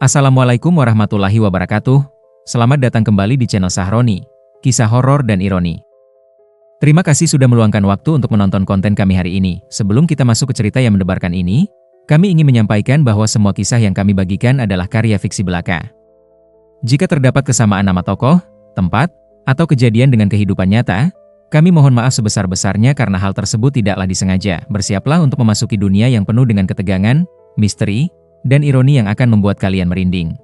Assalamualaikum warahmatullahi wabarakatuh. Selamat datang kembali di channel Sahroni, kisah horor dan ironi. Terima kasih sudah meluangkan waktu untuk menonton konten kami hari ini. Sebelum kita masuk ke cerita yang mendebarkan ini, kami ingin menyampaikan bahwa semua kisah yang kami bagikan adalah karya fiksi belaka. Jika terdapat kesamaan nama tokoh, tempat, atau kejadian dengan kehidupan nyata, kami mohon maaf sebesar-besarnya karena hal tersebut tidaklah disengaja. Bersiaplah untuk memasuki dunia yang penuh dengan ketegangan, misteri, dan ironi yang akan membuat kalian merinding.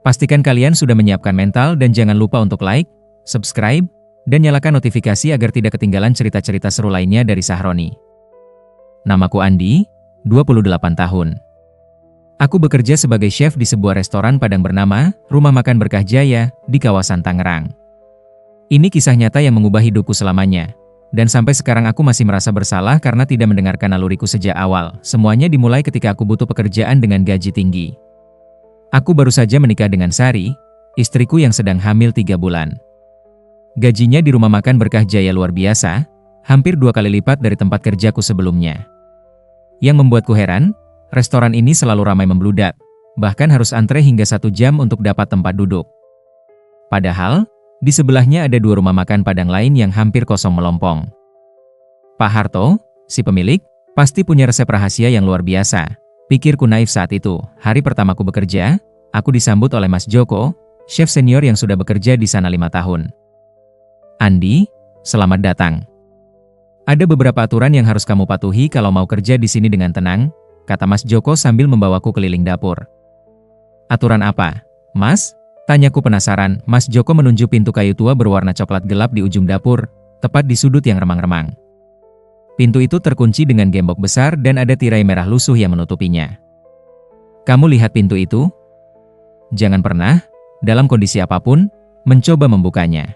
Pastikan kalian sudah menyiapkan mental dan jangan lupa untuk like, subscribe, dan nyalakan notifikasi agar tidak ketinggalan cerita-cerita seru lainnya dari Sahroni. Namaku Andi, 28 tahun. Aku bekerja sebagai chef di sebuah restoran Padang bernama Rumah Makan Berkah Jaya di kawasan Tangerang. Ini kisah nyata yang mengubah hidupku selamanya. Dan sampai sekarang aku masih merasa bersalah karena tidak mendengarkan naluriku sejak awal. Semuanya dimulai ketika aku butuh pekerjaan dengan gaji tinggi. Aku baru saja menikah dengan Sari, istriku yang sedang hamil 3 bulan. Gajinya di Rumah Makan Berkah Jaya luar biasa, hampir 2 kali lipat dari tempat kerjaku sebelumnya. Yang membuatku heran, restoran ini selalu ramai membludak, bahkan harus antre hingga 1 jam untuk dapat tempat duduk. Padahal, di sebelahnya ada 2 rumah makan Padang lain yang hampir kosong melompong. Pak Harto, si pemilik, pasti punya resep rahasia yang luar biasa. Pikirku naif saat itu. Hari pertamaku bekerja, aku disambut oleh Mas Joko, chef senior yang sudah bekerja di sana 5 tahun. Andi, selamat datang. Ada beberapa aturan yang harus kamu patuhi kalau mau kerja di sini dengan tenang, kata Mas Joko sambil membawaku keliling dapur. Aturan apa, Mas? Tanyaku penasaran. Mas Joko menunjuk pintu kayu tua berwarna coklat gelap di ujung dapur, tepat di sudut yang remang-remang. Pintu itu terkunci dengan gembok besar dan ada tirai merah lusuh yang menutupinya. Kamu lihat pintu itu? Jangan pernah, dalam kondisi apapun, mencoba membukanya.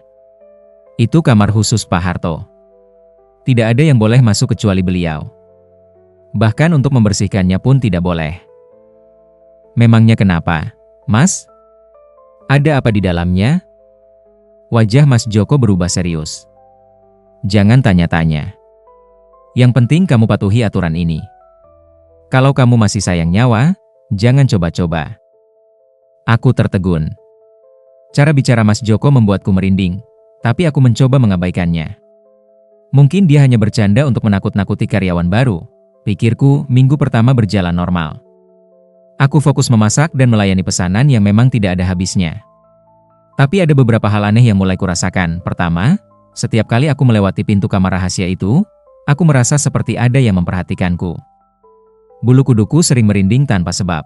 Itu kamar khusus Pak Harto. Tidak ada yang boleh masuk kecuali beliau. Bahkan untuk membersihkannya pun tidak boleh. Memangnya kenapa, Mas? Ada apa di dalamnya? Wajah Mas Joko berubah serius. Jangan tanya-tanya. Yang penting kamu patuhi aturan ini. Kalau kamu masih sayang nyawa, jangan coba-coba. Aku tertegun. Cara bicara Mas Joko membuatku merinding, tapi aku mencoba mengabaikannya. Mungkin dia hanya bercanda untuk menakut-nakuti karyawan baru. Pikirku, minggu pertama berjalan normal. Aku fokus memasak dan melayani pesanan yang memang tidak ada habisnya. Tapi ada beberapa hal aneh yang mulai kurasakan. Pertama, setiap kali aku melewati pintu kamar rahasia itu, aku merasa seperti ada yang memperhatikanku. Bulu kuduku sering merinding tanpa sebab.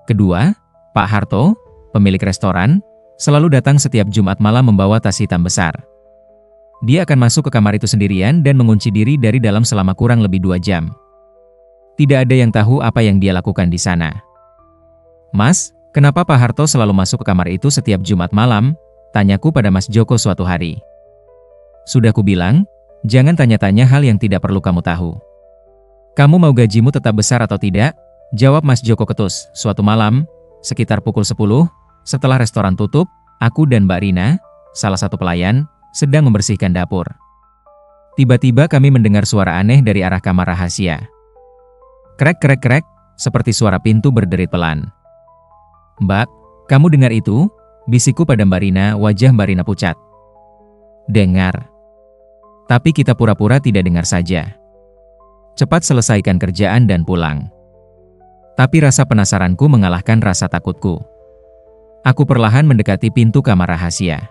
Kedua, Pak Harto, pemilik restoran, selalu datang setiap Jumat malam membawa tas hitam besar. Dia akan masuk ke kamar itu sendirian dan mengunci diri dari dalam selama kurang lebih 2 jam. Tidak ada yang tahu apa yang dia lakukan di sana. Mas, kenapa Pak Harto selalu masuk ke kamar itu setiap Jumat malam? Tanyaku pada Mas Joko suatu hari. Sudah kubilang, jangan tanya-tanya hal yang tidak perlu kamu tahu. Kamu mau gajimu tetap besar atau tidak? Jawab Mas Joko ketus. Suatu malam, sekitar pukul 10, setelah restoran tutup, aku dan Mbak Rina, salah satu pelayan, sedang membersihkan dapur. Tiba-tiba kami mendengar suara aneh dari arah kamar rahasia. Krek-krek-krek, seperti suara pintu berderit pelan. Mbak, kamu dengar itu? Bisikku pada Mbak Rina. Wajah Mbak Rina pucat. Dengar. Tapi kita pura-pura tidak dengar saja. Cepat selesaikan kerjaan dan pulang. Tapi rasa penasaranku mengalahkan rasa takutku. Aku perlahan mendekati pintu kamar rahasia.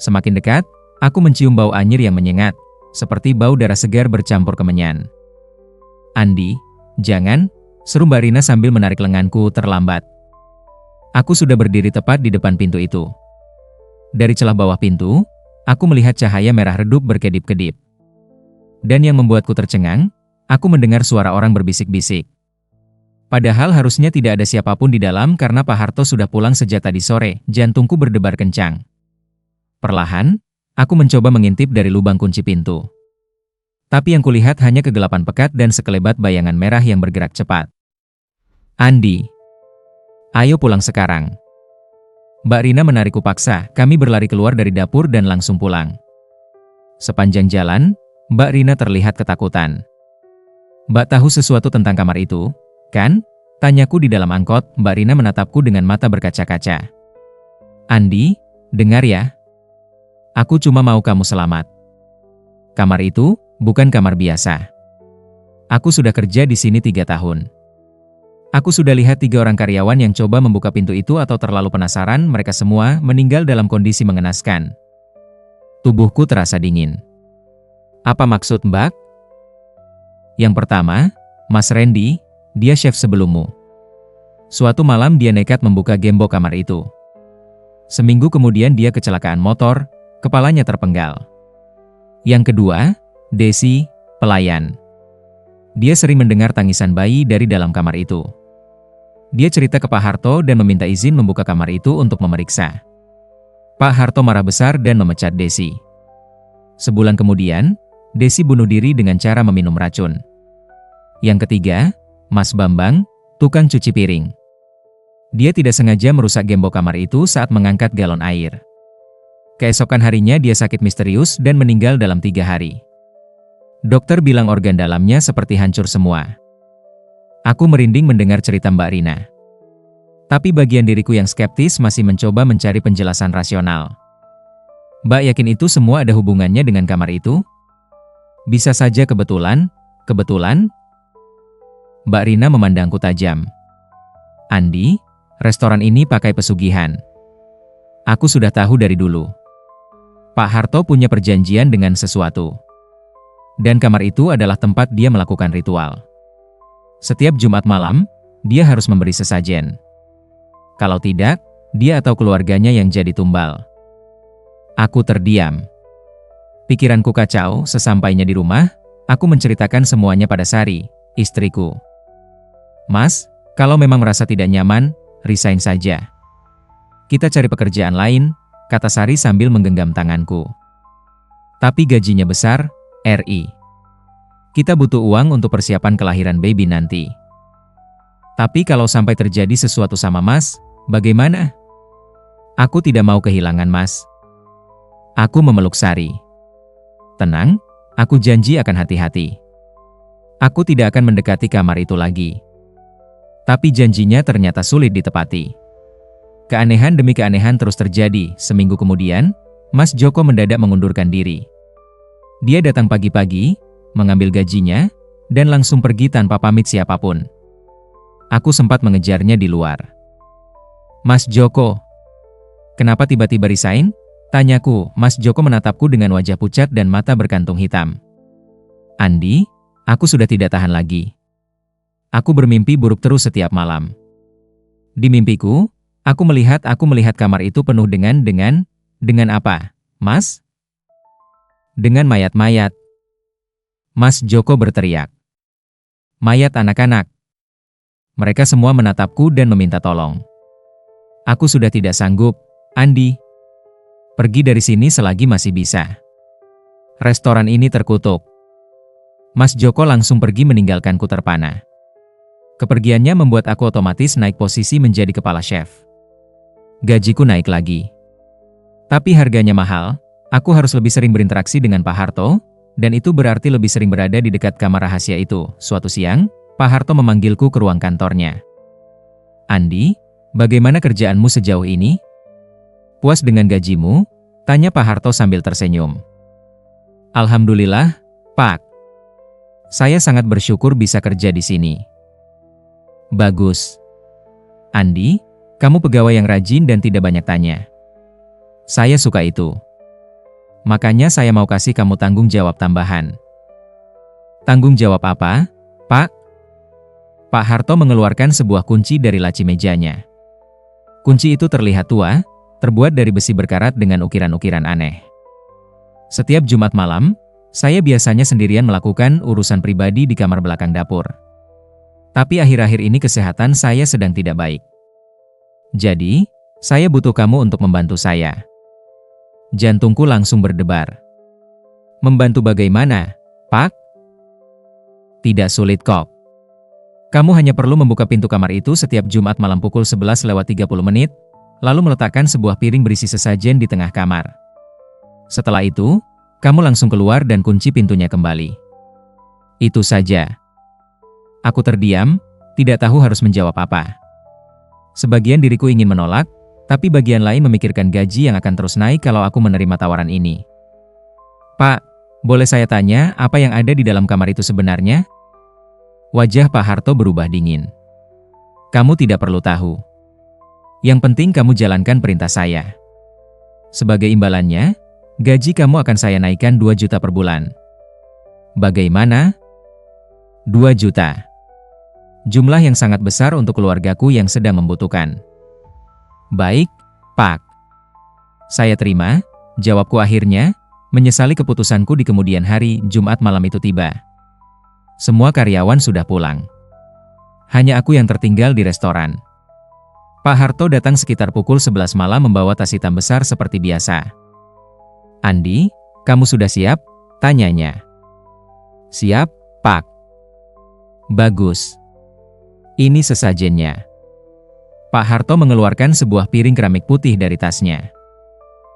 Semakin dekat, aku mencium bau anyir yang menyengat, seperti bau darah segar bercampur kemenyan. Andi, jangan, seru Mbak Rina sambil menarik lenganku. Terlambat. Aku sudah berdiri tepat di depan pintu itu. Dari celah bawah pintu, aku melihat cahaya merah redup berkedip-kedip. Dan yang membuatku tercengang, aku mendengar suara orang berbisik-bisik. Padahal harusnya tidak ada siapapun di dalam karena Pak Harto sudah pulang sejak tadi sore. Jantungku berdebar kencang. Perlahan, aku mencoba mengintip dari lubang kunci pintu. Tapi yang kulihat hanya kegelapan pekat dan sekelebat bayangan merah yang bergerak cepat. Andi, ayo pulang sekarang. Mbak Rina menarikku paksa. Kami berlari keluar dari dapur dan langsung pulang. Sepanjang jalan, Mbak Rina terlihat ketakutan. Mbak tahu sesuatu tentang kamar itu, kan? Tanyaku di dalam angkot. Mbak Rina menatapku dengan mata berkaca-kaca. Andi, dengar ya. Aku cuma mau kamu selamat. Kamar itu bukan kamar biasa. Aku sudah kerja di sini 3 tahun. Aku sudah lihat 3 orang karyawan yang coba membuka pintu itu atau terlalu penasaran, mereka semua meninggal dalam kondisi mengenaskan. Tubuhku terasa dingin. Apa maksud Mbak? Yang pertama, Mas Randy, dia chef sebelummu. Suatu malam dia nekat membuka gembok kamar itu. Seminggu kemudian dia kecelakaan motor, kepalanya terpenggal. Yang kedua, Desi, pelayan. Dia sering mendengar tangisan bayi dari dalam kamar itu. Dia cerita ke Pak Harto dan meminta izin membuka kamar itu untuk memeriksa. Pak Harto marah besar dan memecat Desi. Sebulan kemudian, Desi bunuh diri dengan cara meminum racun. Yang ketiga, Mas Bambang, tukang cuci piring. Dia tidak sengaja merusak gembok kamar itu saat mengangkat galon air. Keesokan harinya dia sakit misterius dan meninggal dalam 3 hari. Dokter bilang organ dalamnya seperti hancur semua. Aku merinding mendengar cerita Mbak Rina. Tapi bagian diriku yang skeptis masih mencoba mencari penjelasan rasional. Mbak yakin itu semua ada hubungannya dengan kamar itu? Bisa saja kebetulan? Mbak Rina memandangku tajam. Andi, restoran ini pakai pesugihan. Aku sudah tahu dari dulu. Pak Harto punya perjanjian dengan sesuatu. Dan kamar itu adalah tempat dia melakukan ritual. Setiap Jumat malam, dia harus memberi sesajen. Kalau tidak, dia atau keluarganya yang jadi tumbal. Aku terdiam. Pikiranku kacau. Sesampainya di rumah, aku menceritakan semuanya pada Sari, istriku. Mas, kalau memang merasa tidak nyaman, resign saja. Kita cari pekerjaan lain, kata Sari sambil menggenggam tanganku. Tapi gajinya besar, RI. Kita butuh uang untuk persiapan kelahiran baby nanti. Tapi kalau sampai terjadi sesuatu sama Mas, bagaimana? Aku tidak mau kehilangan Mas. Aku memeluk Sari. Tenang, aku janji akan hati-hati. Aku tidak akan mendekati kamar itu lagi. Tapi janjinya ternyata sulit ditepati. Keanehan demi keanehan terus terjadi. Seminggu kemudian, Mas Joko mendadak mengundurkan diri. Dia datang pagi-pagi, mengambil gajinya, dan langsung pergi tanpa pamit siapapun. Aku sempat mengejarnya di luar. Mas Joko, kenapa tiba-tiba resign? Tanyaku. Mas Joko menatapku dengan wajah pucat dan mata berkantung hitam. Andi, aku sudah tidak tahan lagi. Aku bermimpi buruk terus setiap malam. Di mimpiku, aku melihat kamar itu penuh dengan apa, Mas? Dengan mayat-mayat. Mas Joko berteriak. Mayat anak-anak. Mereka semua menatapku dan meminta tolong. Aku sudah tidak sanggup, Andi. Pergi dari sini selagi masih bisa. Restoran ini terkutuk. Mas Joko langsung pergi meninggalkanku terpana. Kepergiannya membuat aku otomatis naik posisi menjadi kepala chef. Gajiku naik lagi. Tapi harganya mahal, aku harus lebih sering berinteraksi dengan Pak Harto, dan itu berarti lebih sering berada di dekat kamar rahasia itu. Suatu siang, Pak Harto memanggilku ke ruang kantornya. Andi, bagaimana kerjaanmu sejauh ini? Puas dengan gajimu? Tanya Pak Harto sambil tersenyum. Alhamdulillah, Pak. Saya sangat bersyukur bisa kerja di sini. Bagus. Andi, kamu pegawai yang rajin dan tidak banyak tanya. Saya suka itu. Makanya saya mau kasih kamu tanggung jawab tambahan. Tanggung jawab apa, Pak? Pak Harto mengeluarkan sebuah kunci dari laci mejanya. Kunci itu terlihat tua, terbuat dari besi berkarat dengan ukiran-ukiran aneh. Setiap Jumat malam, saya biasanya sendirian melakukan urusan pribadi di kamar belakang dapur. Tapi akhir-akhir ini kesehatan saya sedang tidak baik. Jadi, saya butuh kamu untuk membantu saya. Jantungku langsung berdebar. Membantu bagaimana, Pak? Tidak sulit kok. Kamu hanya perlu membuka pintu kamar itu setiap Jumat malam pukul 11:30, lalu meletakkan sebuah piring berisi sesajen di tengah kamar. Setelah itu, kamu langsung keluar dan kunci pintunya kembali. Itu saja. Aku terdiam, tidak tahu harus menjawab apa. Sebagian diriku ingin menolak, tapi bagian lain memikirkan gaji yang akan terus naik kalau aku menerima tawaran ini. Pak, boleh saya tanya apa yang ada di dalam kamar itu sebenarnya? Wajah Pak Harto berubah dingin. Kamu tidak perlu tahu. Yang penting kamu jalankan perintah saya. Sebagai imbalannya, gaji kamu akan saya naikkan 2 juta per bulan. Bagaimana? 2 juta. Jumlah yang sangat besar untuk keluargaku yang sedang membutuhkan. Baik, Pak. Saya terima, jawabku akhirnya, menyesali keputusanku di kemudian hari Jumat malam itu tiba. Semua karyawan sudah pulang. Hanya aku yang tertinggal di restoran. Pak Harto datang sekitar pukul 11 malam membawa tas hitam besar seperti biasa. Andi, kamu sudah siap? Tanyanya. Siap, Pak. Bagus. Ini sesajennya. Pak Harto mengeluarkan sebuah piring keramik putih dari tasnya.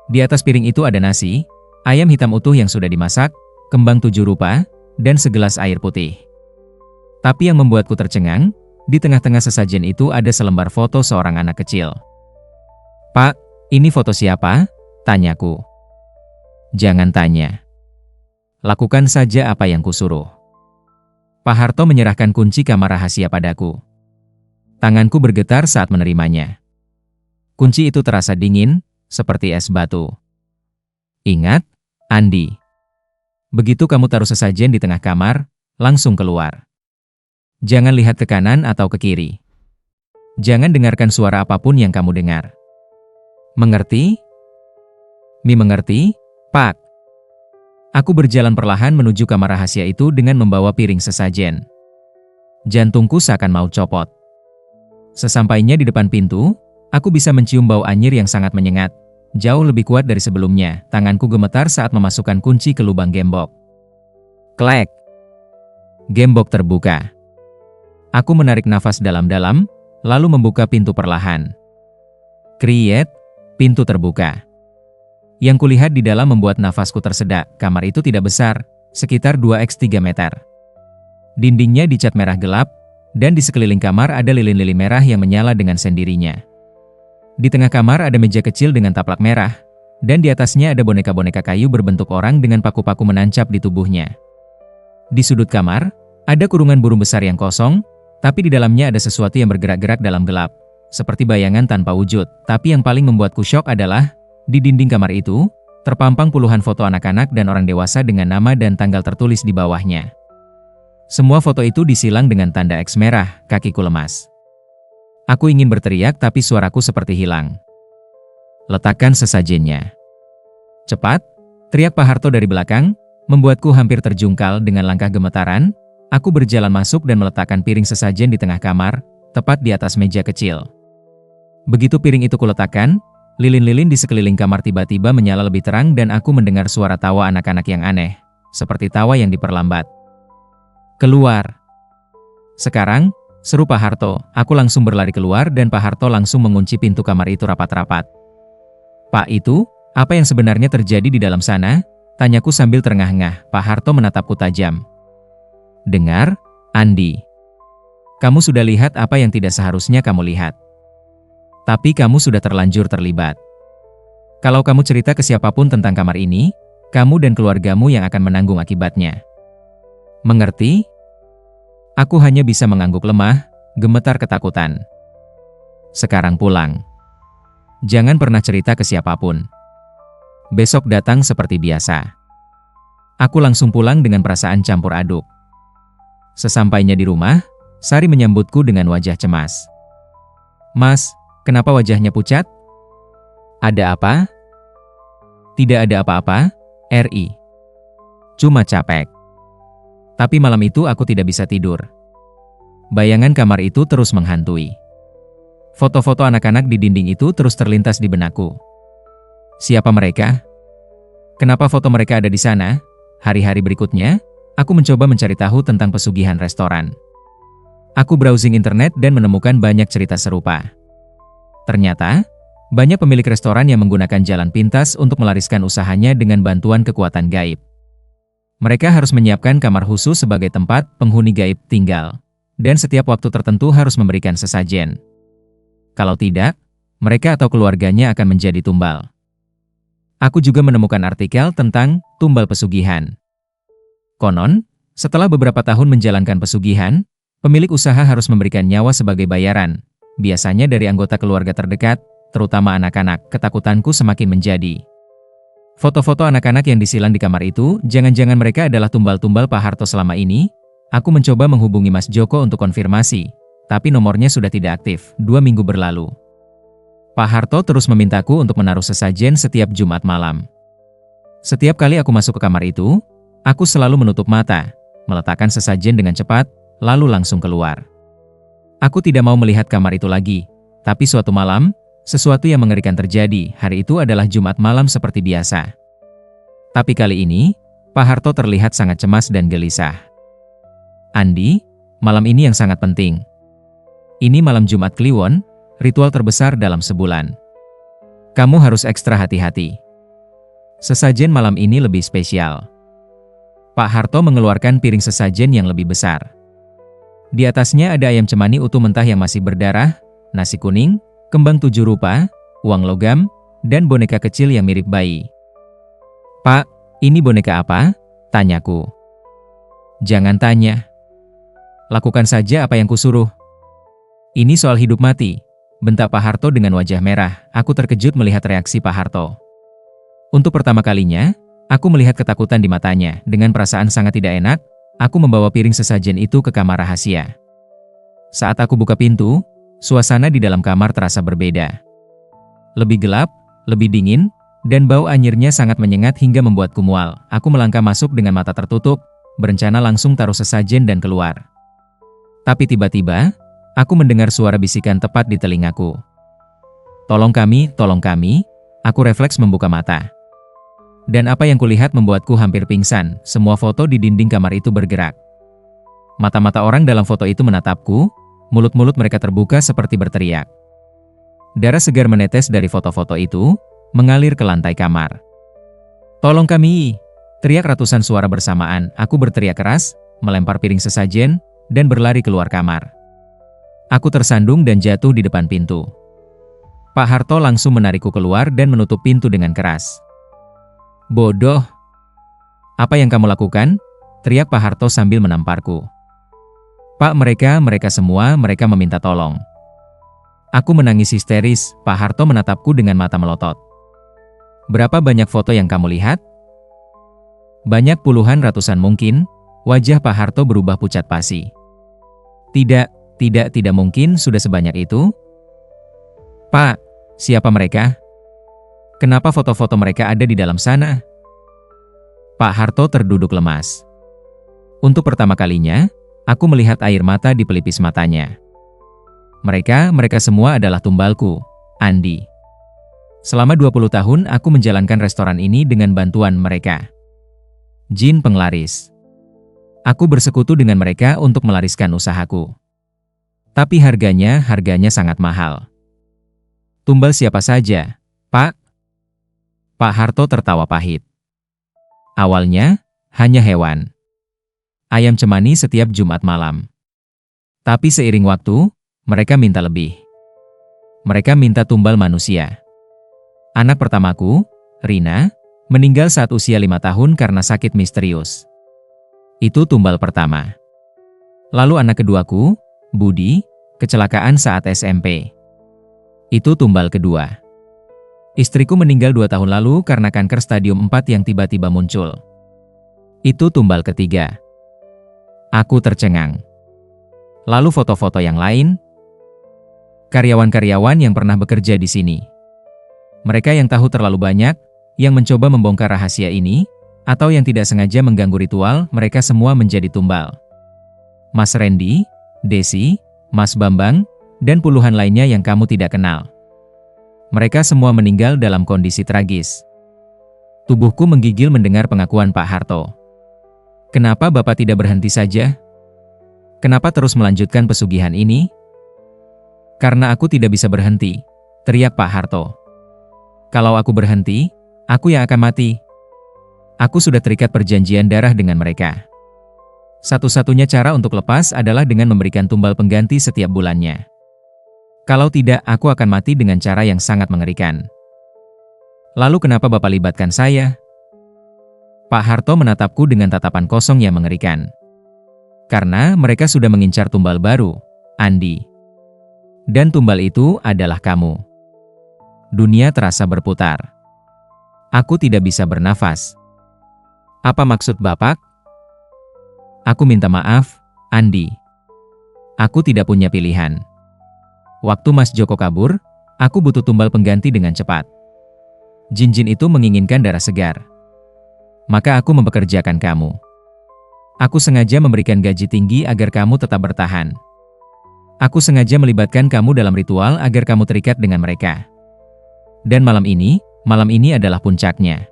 Di atas piring itu ada nasi, ayam hitam utuh yang sudah dimasak, kembang 7 rupa, dan segelas air putih. Tapi yang membuatku tercengang, di tengah-tengah sesajen itu ada selembar foto seorang anak kecil. Pak, ini foto siapa? Tanyaku. Jangan tanya. Lakukan saja apa yang kusuruh. Pak Harto menyerahkan kunci kamar rahasia padaku. Tanganku bergetar saat menerimanya. Kunci itu terasa dingin, seperti es batu. Ingat, Andi. Begitu kamu taruh sesajen di tengah kamar, langsung keluar. Jangan lihat ke kanan atau ke kiri. Jangan dengarkan suara apapun yang kamu dengar. Mengerti? Mengerti, Pak. Aku berjalan perlahan menuju kamar rahasia itu dengan membawa piring sesajen. Jantungku seakan mau copot. Sesampainya di depan pintu, aku bisa mencium bau anyir yang sangat menyengat. Jauh lebih kuat dari sebelumnya, tanganku gemetar saat memasukkan kunci ke lubang gembok. Klek! Gembok terbuka. Aku menarik nafas dalam-dalam, lalu membuka pintu perlahan. Kriet, pintu terbuka. Yang kulihat di dalam membuat nafasku tersedak. Kamar itu tidak besar, sekitar 2x3 meter. Dindingnya dicat merah gelap, dan di sekeliling kamar ada lilin-lilin merah yang menyala dengan sendirinya. Di tengah kamar ada meja kecil dengan taplak merah, dan di atasnya ada boneka-boneka kayu berbentuk orang dengan paku-paku menancap di tubuhnya. Di sudut kamar, ada kurungan burung besar yang kosong, tapi di dalamnya ada sesuatu yang bergerak-gerak dalam gelap, seperti bayangan tanpa wujud. Tapi yang paling membuatku syok adalah, di dinding kamar itu, terpampang puluhan foto anak-anak dan orang dewasa dengan nama dan tanggal tertulis di bawahnya. Semua foto itu disilang dengan tanda X merah, kakiku lemas. Aku ingin berteriak tapi suaraku seperti hilang. Letakkan sesajennya. Cepat, teriak Pak Harto dari belakang, membuatku hampir terjungkal dengan langkah gemetaran. Aku berjalan masuk dan meletakkan piring sesajen di tengah kamar, tepat di atas meja kecil. Begitu piring itu kuletakkan, lilin-lilin di sekeliling kamar tiba-tiba menyala lebih terang dan aku mendengar suara tawa anak-anak yang aneh, seperti tawa yang diperlambat. Keluar! Sekarang, seru Pak Harto, aku langsung berlari keluar dan Pak Harto langsung mengunci pintu kamar itu rapat-rapat. Pak itu, apa yang sebenarnya terjadi di dalam sana? Tanyaku sambil terengah-engah. Pak Harto menatapku tajam. Dengar, Andi. Kamu sudah lihat apa yang tidak seharusnya kamu lihat. Tapi kamu sudah terlanjur terlibat. Kalau kamu cerita ke siapapun tentang kamar ini, kamu dan keluargamu yang akan menanggung akibatnya. Mengerti? Aku hanya bisa mengangguk lemah, gemetar ketakutan. Sekarang pulang. Jangan pernah cerita ke siapapun. Besok datang seperti biasa. Aku langsung pulang dengan perasaan campur aduk. Sesampainya di rumah, Sari menyambutku dengan wajah cemas. Mas, kenapa wajahnya pucat? Ada apa? Tidak ada apa-apa, RI. Cuma capek. Tapi malam itu aku tidak bisa tidur. Bayangan kamar itu terus menghantui. Foto-foto anak-anak di dinding itu terus terlintas di benakku. Siapa mereka? Kenapa foto mereka ada di sana? Hari-hari berikutnya, aku mencoba mencari tahu tentang pesugihan restoran. Aku browsing internet dan menemukan banyak cerita serupa. Ternyata, banyak pemilik restoran yang menggunakan jalan pintas untuk melariskan usahanya dengan bantuan kekuatan gaib. Mereka harus menyiapkan kamar khusus sebagai tempat penghuni gaib tinggal. dan setiap waktu tertentu harus memberikan sesajen. Kalau tidak, mereka atau keluarganya akan menjadi tumbal. Aku juga menemukan artikel tentang tumbal pesugihan. Konon, setelah beberapa tahun menjalankan pesugihan, pemilik usaha harus memberikan nyawa sebagai bayaran, biasanya dari anggota keluarga terdekat, terutama anak-anak. Ketakutanku semakin menjadi. Foto-foto anak-anak yang disilang di kamar itu, jangan-jangan mereka adalah tumbal-tumbal Pak Harto selama ini? Aku mencoba menghubungi Mas Joko untuk konfirmasi, tapi nomornya sudah tidak aktif, 2 minggu berlalu. Pak Harto terus memintaku untuk menaruh sesajen setiap Jumat malam. Setiap kali aku masuk ke kamar itu, aku selalu menutup mata, meletakkan sesajen dengan cepat, lalu langsung keluar. Aku tidak mau melihat kamar itu lagi, tapi suatu malam, sesuatu yang mengerikan terjadi. Hari itu adalah Jumat malam seperti biasa. Tapi kali ini, Pak Harto terlihat sangat cemas dan gelisah. Andi, malam ini yang sangat penting. Ini malam Jumat Kliwon, ritual terbesar dalam sebulan. Kamu harus ekstra hati-hati. Sesajen malam ini lebih spesial. Pak Harto mengeluarkan piring sesajen yang lebih besar. Di atasnya ada ayam cemani utuh mentah yang masih berdarah, nasi kuning, kembang 7 rupa, uang logam, dan boneka kecil yang mirip bayi. "Pak, ini boneka apa?" tanyaku. "Jangan tanya. Lakukan saja apa yang kusuruh. Ini soal hidup mati," bentak Pak Harto dengan wajah merah. Aku terkejut melihat reaksi Pak Harto. Untuk pertama kalinya, aku melihat ketakutan di matanya. Dengan perasaan sangat tidak enak, aku membawa piring sesajen itu ke kamar rahasia. Saat aku buka pintu, suasana di dalam kamar terasa berbeda. Lebih gelap, lebih dingin, dan bau anyirnya sangat menyengat hingga membuatku mual. Aku melangkah masuk dengan mata tertutup, berencana langsung taruh sesajen dan keluar. Tapi tiba-tiba, aku mendengar suara bisikan tepat di telingaku. Tolong kami, tolong kami." Aku refleks membuka mata. Dan apa yang kulihat membuatku hampir pingsan. Semua foto di dinding kamar itu bergerak. Mata-mata orang dalam foto itu menatapku, mulut-mulut mereka terbuka seperti berteriak. Darah segar menetes dari foto-foto itu, mengalir ke lantai kamar. "Tolong kami!" teriak ratusan suara bersamaan. Aku berteriak keras, melempar piring sesajen, dan berlari keluar kamar. Aku tersandung dan jatuh di depan pintu. Pak Harto langsung menarikku keluar dan menutup pintu dengan keras. "Bodoh! Apa yang kamu lakukan?" teriak Pak Harto sambil menamparku. "Pak, mereka semua meminta tolong." Aku menangis histeris. Pak Harto menatapku dengan mata melotot. "Berapa banyak foto yang kamu lihat?" "Banyak, puluhan, ratusan mungkin." Wajah Pak Harto berubah pucat pasi. Tidak mungkin sudah sebanyak itu." "Pak, siapa mereka? Kenapa foto-foto mereka ada di dalam sana?" Pak Harto terduduk lemas. Untuk pertama kalinya, aku melihat air mata di pelipis matanya. Mereka semua adalah tumbalku, Andi. Selama 20 tahun aku menjalankan restoran ini dengan bantuan mereka. Jin penglaris. Aku bersekutu dengan mereka untuk melariskan usahaku. Tapi harganya sangat mahal. "Tumbal siapa saja, Pak?" Pak Harto tertawa pahit. "Awalnya, hanya hewan. Ayam cemani setiap Jumat malam. Tapi seiring waktu, mereka minta lebih. Mereka minta tumbal manusia. Anak pertamaku, Rina, meninggal saat usia 5 tahun karena sakit misterius. Itu tumbal pertama. Lalu anak keduaku, Budi, kecelakaan saat SMP. Itu tumbal kedua. Istriku meninggal 2 tahun lalu karena kanker stadium 4 yang tiba-tiba muncul. Itu tumbal ketiga." Aku tercengang. Lalu foto-foto yang lain? Karyawan-karyawan yang pernah bekerja di sini. Mereka yang tahu terlalu banyak, yang mencoba membongkar rahasia ini, atau yang tidak sengaja mengganggu ritual, mereka semua menjadi tumbal. Mas Randy, Desi, Mas Bambang, dan puluhan lainnya yang kamu tidak kenal. Mereka semua meninggal dalam kondisi tragis. Tubuhku menggigil mendengar pengakuan Pak Harto. "Kenapa Bapak tidak berhenti saja? Kenapa terus melanjutkan pesugihan ini?" "Karena aku tidak bisa berhenti," teriak Pak Harto. "Kalau aku berhenti, aku yang akan mati. Aku sudah terikat perjanjian darah dengan mereka. Satu-satunya cara untuk lepas adalah dengan memberikan tumbal pengganti setiap bulannya. Kalau tidak, aku akan mati dengan cara yang sangat mengerikan. Lalu kenapa Bapak libatkan saya? Pak Harto menatapku dengan tatapan kosong yang mengerikan. Karena mereka sudah mengincar tumbal baru, Andi. Dan tumbal itu adalah kamu. Dunia terasa berputar. Aku tidak bisa bernafas. Apa maksud Bapak? Aku minta maaf, Andi. Aku tidak punya pilihan. Waktu Mas Joko kabur, aku butuh tumbal pengganti dengan cepat. Jin-jin itu menginginkan darah segar. Maka aku mempekerjakan kamu. Aku sengaja memberikan gaji tinggi agar kamu tetap bertahan. Aku sengaja melibatkan kamu dalam ritual agar kamu terikat dengan mereka. Dan malam ini adalah puncaknya.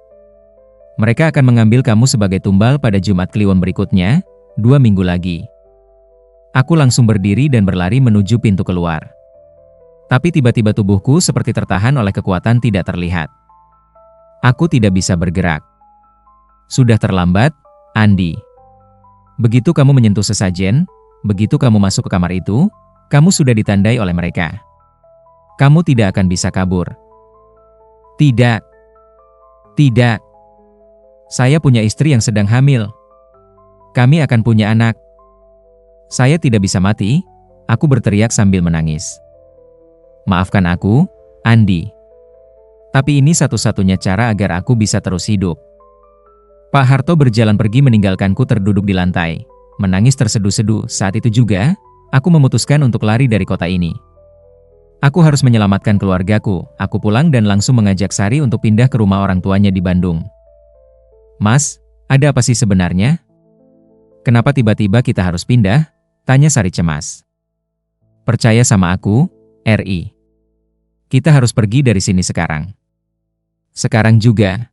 Mereka akan mengambil kamu sebagai tumbal pada Jumat Kliwon berikutnya, 2 minggu lagi. Aku langsung berdiri dan berlari menuju pintu keluar. Tapi tiba-tiba tubuhku seperti tertahan oleh kekuatan tidak terlihat. Aku tidak bisa bergerak. Sudah terlambat, Andi. Begitu kamu menyentuh sesajen, begitu kamu masuk ke kamar itu, kamu sudah ditandai oleh mereka. Kamu tidak akan bisa kabur. Tidak. Tidak. Saya punya istri yang sedang hamil. Kami akan punya anak. Saya tidak bisa mati, aku berteriak sambil menangis. Maafkan aku, Andi. Tapi ini satu-satunya cara agar aku bisa terus hidup. Pak Harto berjalan pergi meninggalkanku terduduk di lantai, menangis terseduh-seduh. Saat itu juga, aku memutuskan untuk lari dari kota ini. Aku harus menyelamatkan keluargaku. Aku pulang dan langsung mengajak Sari untuk pindah ke rumah orang tuanya di Bandung. Mas, ada apa sih sebenarnya? Kenapa tiba-tiba kita harus pindah? Tanya Sari cemas. Percaya sama aku, RI. Kita harus pergi dari sini sekarang. Sekarang juga.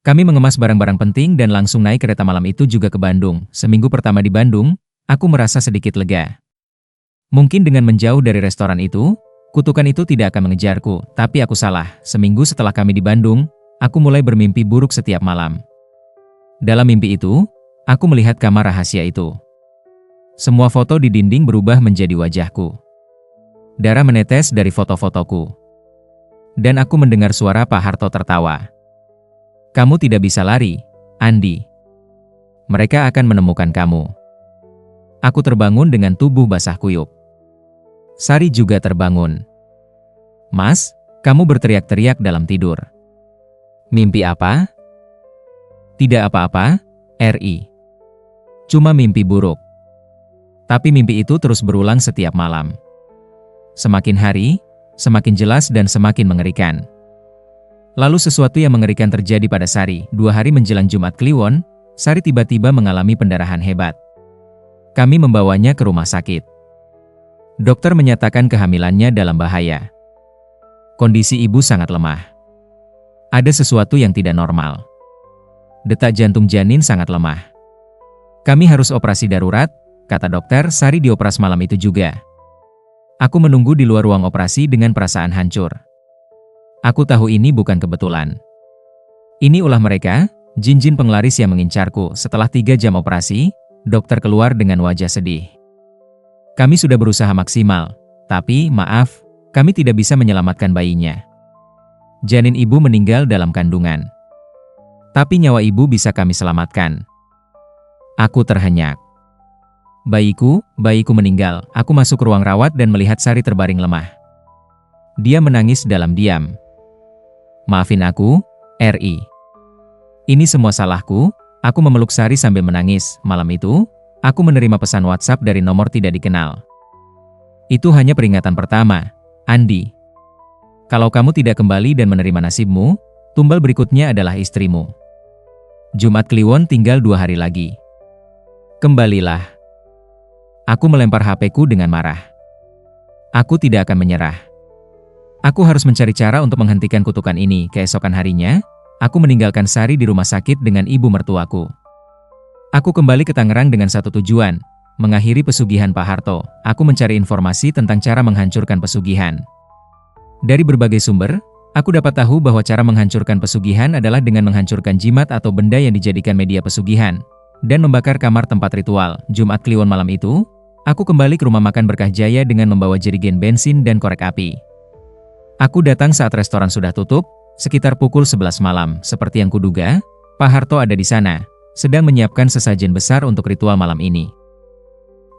Kami mengemas barang-barang penting dan langsung naik kereta malam itu juga ke Bandung. Seminggu pertama di Bandung, aku merasa sedikit lega. Mungkin dengan menjauh dari restoran itu, kutukan itu tidak akan mengejarku, tapi aku salah. Seminggu setelah kami di Bandung, aku mulai bermimpi buruk setiap malam. Dalam mimpi itu, aku melihat kamar rahasia itu. Semua foto di dinding berubah menjadi wajahku. Darah menetes dari foto-fotoku. Dan aku mendengar suara Pak Harto tertawa. Kamu tidak bisa lari, Andi. Mereka akan menemukan kamu. Aku terbangun dengan tubuh basah kuyup. Sari juga terbangun. Mas, kamu berteriak-teriak dalam tidur. Mimpi apa? Tidak apa-apa, RI. Cuma mimpi buruk. Tapi mimpi itu terus berulang setiap malam. Semakin hari, semakin jelas dan semakin mengerikan. Lalu sesuatu yang mengerikan terjadi pada Sari. 2 hari menjelang Jumat Kliwon, Sari tiba-tiba mengalami pendarahan hebat. Kami membawanya ke rumah sakit. Dokter menyatakan kehamilannya dalam bahaya. Kondisi ibu sangat lemah. Ada sesuatu yang tidak normal. Detak jantung janin sangat lemah. Kami harus operasi darurat, kata dokter. Sari dioperas malam itu juga. Aku menunggu di luar ruang operasi dengan perasaan hancur. Aku tahu ini bukan kebetulan. Ini ulah mereka, jin-jin penglaris yang mengincarku. Setelah 3 jam operasi, dokter keluar dengan wajah sedih. Kami sudah berusaha maksimal, tapi maaf, kami tidak bisa menyelamatkan bayinya. Janin ibu meninggal dalam kandungan. Tapi nyawa ibu bisa kami selamatkan. Aku terhenyak. Bayiku meninggal. Aku masuk ke ruang rawat dan melihat Sari terbaring lemah. Dia menangis dalam diam. Maafin aku, RI. Ini semua salahku. Aku memeluk Sari sambil menangis. Malam itu, aku menerima pesan WhatsApp dari nomor tidak dikenal. Itu hanya peringatan pertama, Andi. Kalau kamu tidak kembali dan menerima nasibmu, tumbal berikutnya adalah istrimu. Jumat Kliwon tinggal 2 hari lagi. Kembalilah. Aku melempar HP-ku dengan marah. Aku tidak akan menyerah. Aku harus mencari cara untuk menghentikan kutukan ini. Keesokan harinya, aku meninggalkan Sari di rumah sakit dengan ibu mertuaku. Aku kembali ke Tangerang dengan satu tujuan, mengakhiri pesugihan Pak Harto. Aku mencari informasi tentang cara menghancurkan pesugihan. Dari berbagai sumber, aku dapat tahu bahwa cara menghancurkan pesugihan adalah dengan menghancurkan jimat atau benda yang dijadikan media pesugihan. dan membakar kamar tempat ritual Jumat Kliwon malam itu, aku kembali ke rumah makan Berkah Jaya dengan membawa jerigen bensin dan korek api. Aku datang saat restoran sudah tutup, sekitar pukul 11 malam. Seperti yang kuduga, Pak Harto ada di sana, sedang menyiapkan sesajen besar untuk ritual malam ini.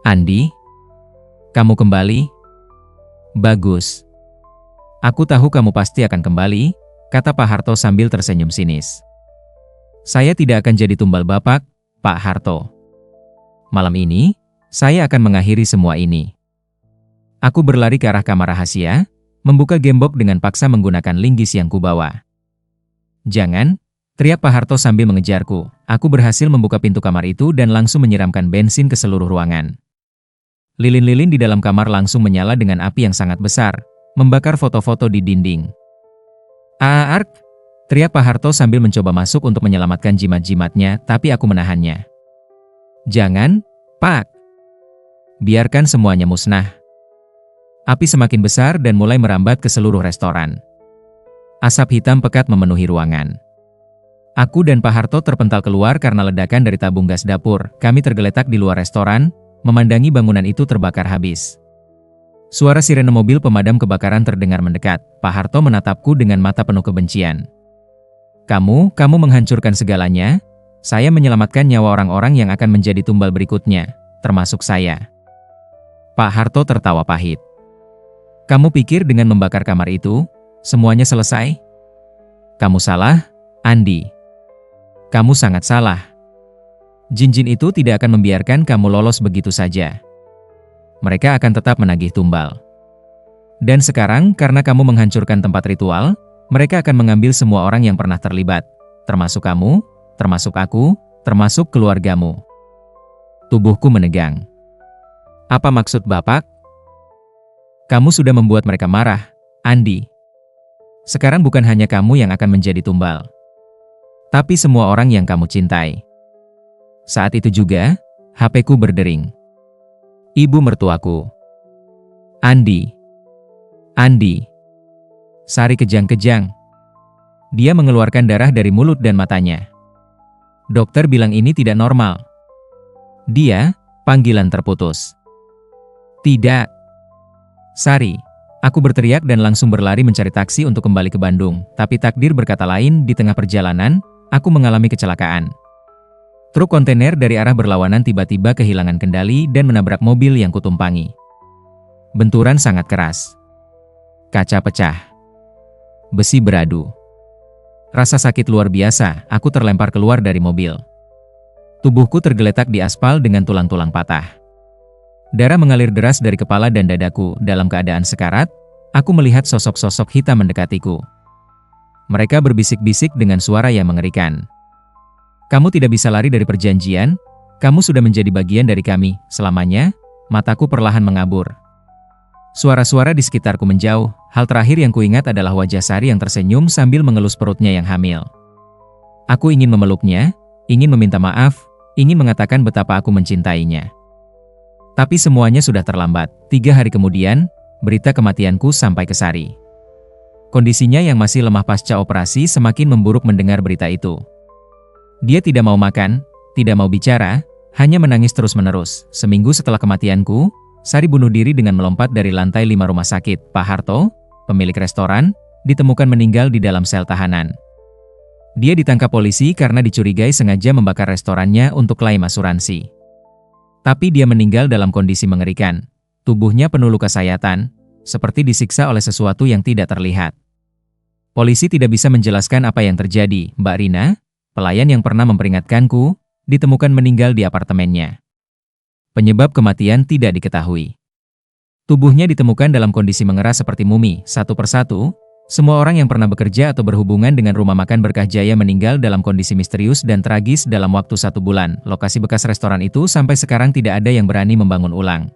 Andi, kamu kembali? Bagus. Aku tahu kamu pasti akan kembali, kata Pak Harto sambil tersenyum sinis. Saya tidak akan jadi tumbal Bapak, Pak Harto. Malam ini, saya akan mengakhiri semua ini. Aku berlari ke arah kamar rahasia, membuka gembok dengan paksa menggunakan linggis yang kubawa. Jangan, teriak Pak Harto sambil mengejarku. Aku berhasil membuka pintu kamar itu dan langsung menyiramkan bensin ke seluruh ruangan. Lilin-lilin di dalam kamar langsung menyala dengan api yang sangat besar, membakar foto-foto di dinding. Ark! Teriak Pak Harto sambil mencoba masuk untuk menyelamatkan jimat-jimatnya, tapi aku menahannya. Jangan, Pak! Biarkan semuanya musnah. Api semakin besar dan mulai merambat ke seluruh restoran. Asap hitam pekat memenuhi ruangan. Aku dan Pak Harto terpental keluar karena ledakan dari tabung gas dapur. Kami tergeletak di luar restoran, memandangi bangunan itu terbakar habis. Suara sirene mobil pemadam kebakaran terdengar mendekat. Pak Harto menatapku dengan mata penuh kebencian. Kamu menghancurkan segalanya. Saya menyelamatkan nyawa orang-orang yang akan menjadi tumbal berikutnya, termasuk saya. Pak Harto tertawa pahit. Kamu pikir dengan membakar kamar itu, semuanya selesai? Kamu salah, Andi. Kamu sangat salah. Jin-jin itu tidak akan membiarkan kamu lolos begitu saja. Mereka akan tetap menagih tumbal. Dan sekarang, karena kamu menghancurkan tempat ritual, mereka akan mengambil semua orang yang pernah terlibat, termasuk kamu, termasuk aku, termasuk keluargamu. Tubuhku menegang. Apa maksud Bapak? Kamu sudah membuat mereka marah, Andi. Sekarang bukan hanya kamu yang akan menjadi tumbal, tapi semua orang yang kamu cintai. Saat itu juga, HP-ku berdering. Ibu mertuaku. Andi. Sari kejang-kejang. Dia mengeluarkan darah dari mulut dan matanya. Dokter bilang ini tidak normal. Dia, panggilan terputus. Tidak. Sari, aku berteriak dan langsung berlari mencari taksi untuk kembali ke Bandung, tapi takdir berkata lain. Di tengah perjalanan, aku mengalami kecelakaan. Truk kontainer dari arah berlawanan tiba-tiba kehilangan kendali dan menabrak mobil yang kutumpangi. Benturan sangat keras. Kaca pecah. Besi beradu. Rasa sakit luar biasa, aku terlempar keluar dari mobil. Tubuhku tergeletak di aspal dengan tulang-tulang patah. Darah mengalir deras dari kepala dan dadaku. Dalam keadaan sekarat, aku melihat sosok-sosok hitam mendekatiku. Mereka berbisik-bisik dengan suara yang mengerikan. Kamu tidak bisa lari dari perjanjian, kamu sudah menjadi bagian dari kami, selamanya. Mataku perlahan mengabur. Suara-suara di sekitarku menjauh. Hal terakhir yang kuingat adalah wajah Sari yang tersenyum sambil mengelus perutnya yang hamil. Aku ingin memeluknya, ingin meminta maaf, ingin mengatakan betapa aku mencintainya. Tapi semuanya sudah terlambat. 3 hari kemudian, berita kematianku sampai ke Sari. Kondisinya yang masih lemah pasca operasi semakin memburuk mendengar berita itu. Dia tidak mau makan, tidak mau bicara, hanya menangis terus-menerus. Seminggu setelah kematianku, Sari bunuh diri dengan melompat dari lantai 5 rumah sakit. Pak Harto, pemilik restoran, ditemukan meninggal di dalam sel tahanan. Dia ditangkap polisi karena dicurigai sengaja membakar restorannya untuk klaim asuransi. Tapi dia meninggal dalam kondisi mengerikan. Tubuhnya penuh luka sayatan, seperti disiksa oleh sesuatu yang tidak terlihat. Polisi tidak bisa menjelaskan apa yang terjadi. Mbak Rina, pelayan yang pernah memperingatkanku, ditemukan meninggal di apartemennya. Penyebab kematian tidak diketahui. Tubuhnya ditemukan dalam kondisi mengeras seperti mumi. Satu persatu, semua orang yang pernah bekerja atau berhubungan dengan rumah makan Berkah Jaya meninggal dalam kondisi misterius dan tragis dalam waktu 1 bulan. Lokasi bekas restoran itu sampai sekarang tidak ada yang berani membangun ulang.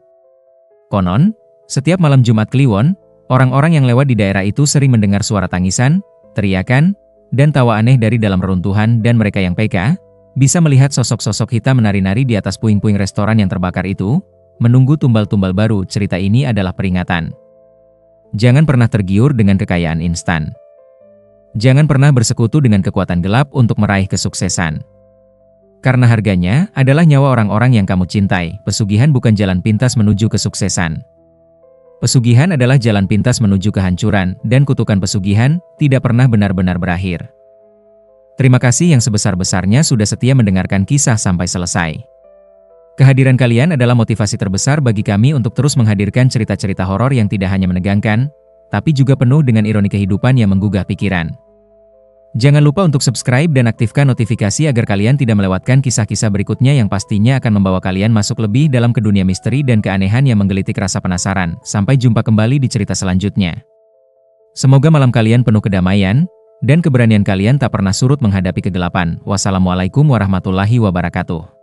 Konon, setiap malam Jumat Kliwon, orang-orang yang lewat di daerah itu sering mendengar suara tangisan, teriakan, dan tawa aneh dari dalam reruntuhan, dan mereka yang PK, bisa melihat sosok-sosok hitam menari-nari di atas puing-puing restoran yang terbakar itu, menunggu tumbal-tumbal baru. Cerita ini adalah peringatan. Jangan pernah tergiur dengan kekayaan instan. Jangan pernah bersekutu dengan kekuatan gelap untuk meraih kesuksesan. Karena harganya adalah nyawa orang-orang yang kamu cintai, pesugihan bukan jalan pintas menuju kesuksesan. Pesugihan adalah jalan pintas menuju kehancuran, dan kutukan pesugihan tidak pernah benar-benar berakhir. Terima kasih yang sebesar-besarnya sudah setia mendengarkan kisah sampai selesai. Kehadiran kalian adalah motivasi terbesar bagi kami untuk terus menghadirkan cerita-cerita horor yang tidak hanya menegangkan, tapi juga penuh dengan ironi kehidupan yang menggugah pikiran. Jangan lupa untuk subscribe dan aktifkan notifikasi agar kalian tidak melewatkan kisah-kisah berikutnya yang pastinya akan membawa kalian masuk lebih dalam ke dunia misteri dan keanehan yang menggelitik rasa penasaran. Sampai jumpa kembali di cerita selanjutnya. Semoga malam kalian penuh kedamaian, dan keberanian kalian tak pernah surut menghadapi kegelapan. Wassalamualaikum warahmatullahi wabarakatuh.